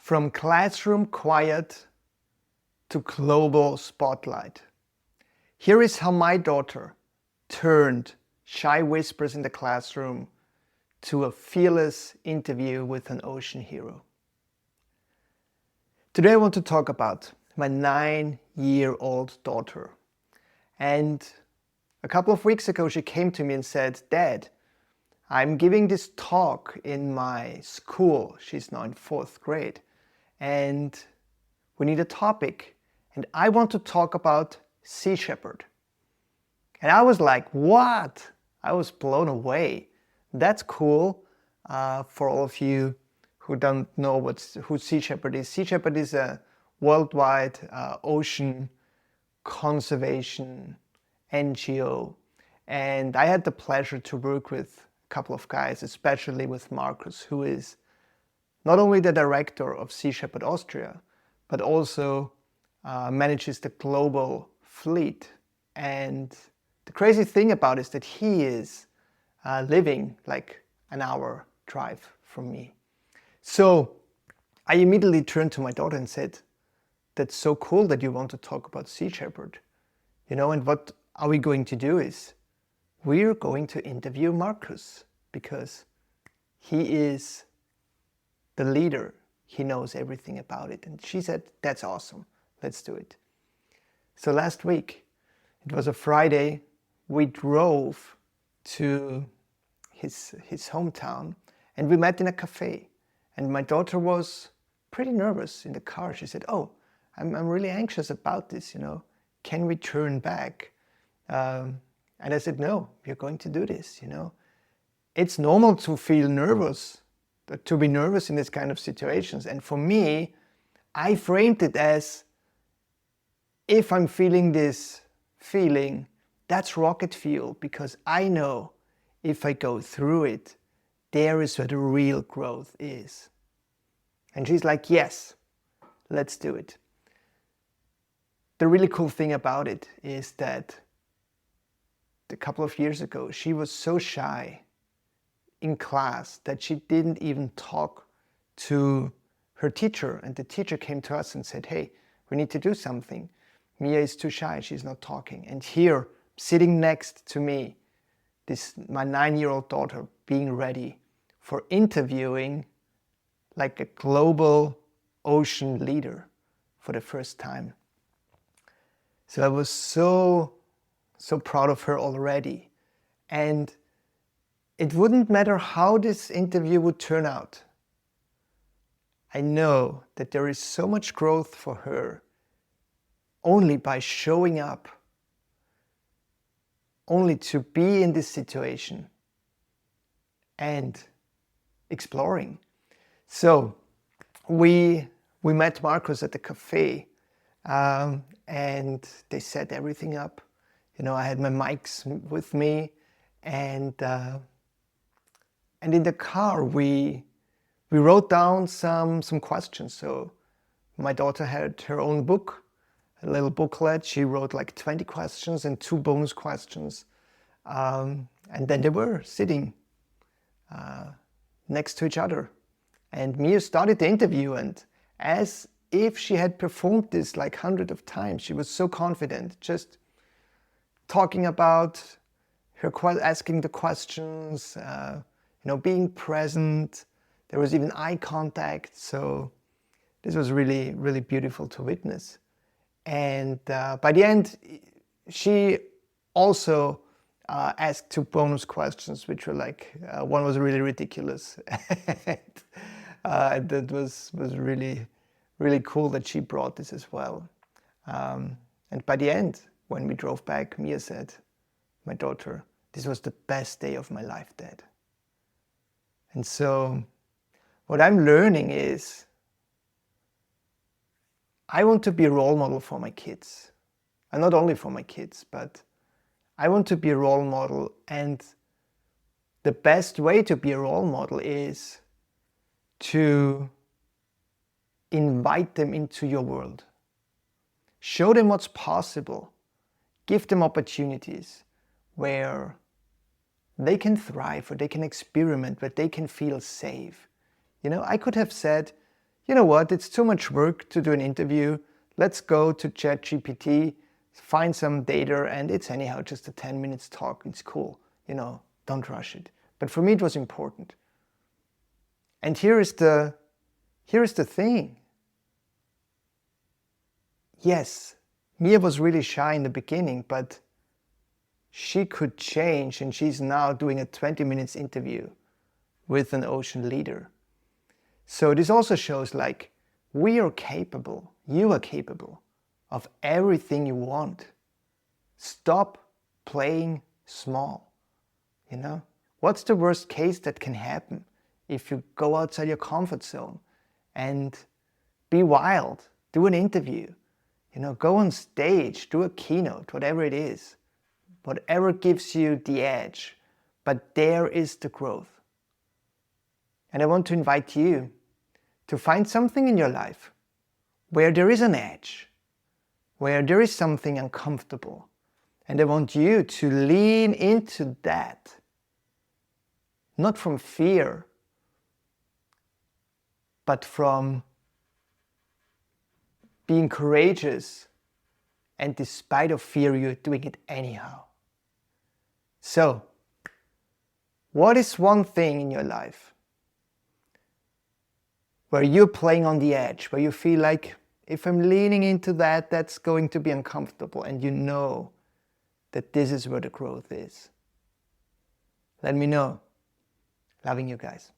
From classroom quiet to global spotlight. Here is how my daughter turned shy whispers in the classroom to a fearless interview with an ocean hero. Today I want to talk about my 9-year-old daughter. And a couple of weeks ago she came to me and said, "Dad, I'm giving this talk in my school." She's now in 4th grade. And we need a topic. And I want to talk about Sea Shepherd. And I was like, what? I was blown away. That's cool. For all of you who don't know who Sea Shepherd is. Sea Shepherd is a worldwide ocean conservation NGO. And I had the pleasure to work with a couple of guys, especially with Marcus, who is not only the director of Sea Shepherd Austria, but also manages the global fleet. And the crazy thing about it is that he is living like an hour drive from me. So I immediately turned to my daughter and said, "That's so cool that you want to talk about Sea Shepherd. And what are we going to do is we're going to interview Marcus because he is the leader. He knows everything about it." And she said, "That's awesome. Let's do it." So last week, it was a Friday, we drove to his hometown and we met in a cafe. And my daughter was pretty nervous in the car. She said, "Oh, I'm really anxious about this, Can we turn back?" And I said, "No, we're going to do this, It's normal to feel nervous, to be nervous in this kind of situations. And for me, I framed it as, if I'm feeling this feeling, that's rocket fuel, because I know if I go through it, there is where the real growth is." And she's like, "Yes, let's do it." The really cool thing about it is that a couple of years ago, she was so shy in class that she didn't even talk to her teacher. And the teacher came to us and said, "Hey, we need to do something. Mia is too shy, she's not talking." And here, sitting next to me, my 9-year-old daughter being ready for interviewing like a global ocean leader for the first time. So I was so proud of her already. And it wouldn't matter how this interview would turn out. I know that there is so much growth for her only by showing up, only to be in this situation and exploring. So we met Marcus at the cafe, and they set everything up. I had my mics with me, and in the car we wrote down some questions. So my daughter had her own book, a little booklet. She wrote like 20 questions and 2 bonus questions. And then they were sitting next to each other. And Mia started the interview, and as if she had performed this like hundreds of times, she was so confident, just talking about her, asking the questions, being present. There was even eye contact. So this was really, really beautiful to witness. And by the end, she also asked 2 bonus questions, which were like, one was really ridiculous. And that was really, really cool that she brought this as well. And by the end, when we drove back, Mia said, my daughter, "This was the best day of my life, Dad." And so what I'm learning is I want to be a role model for my kids. And not only for my kids, but I want to be a role model. And the best way to be a role model is to invite them into your world. Show them what's possible. Give them opportunities where they can thrive, where they can experiment, where they can feel safe. I could have said, you know what, it's too much work to do an interview. Let's go to ChatGPT, find some data, and it's anyhow just a 10 minutes talk. It's cool, don't rush it. But for me, it was important. And here is the thing. Yes, Mia was really shy in the beginning, but she could change, and she's now doing a 20 minutes interview with an ocean leader. So this also shows like we are capable, you are capable of everything you want. Stop playing small, What's the worst case that can happen if you go outside your comfort zone and be wild, do an interview, go on stage, do a keynote, whatever it is, whatever gives you the edge, but there is the growth. And I want to invite you to find something in your life where there is an edge, where there is something uncomfortable. And I want you to lean into that, not from fear, but from being courageous, and despite of fear, you're doing it anyhow. So, what is one thing in your life where you're playing on the edge, where you feel like, if I'm leaning into that, that's going to be uncomfortable, and you know that this is where the growth is? Let me know. Loving you guys.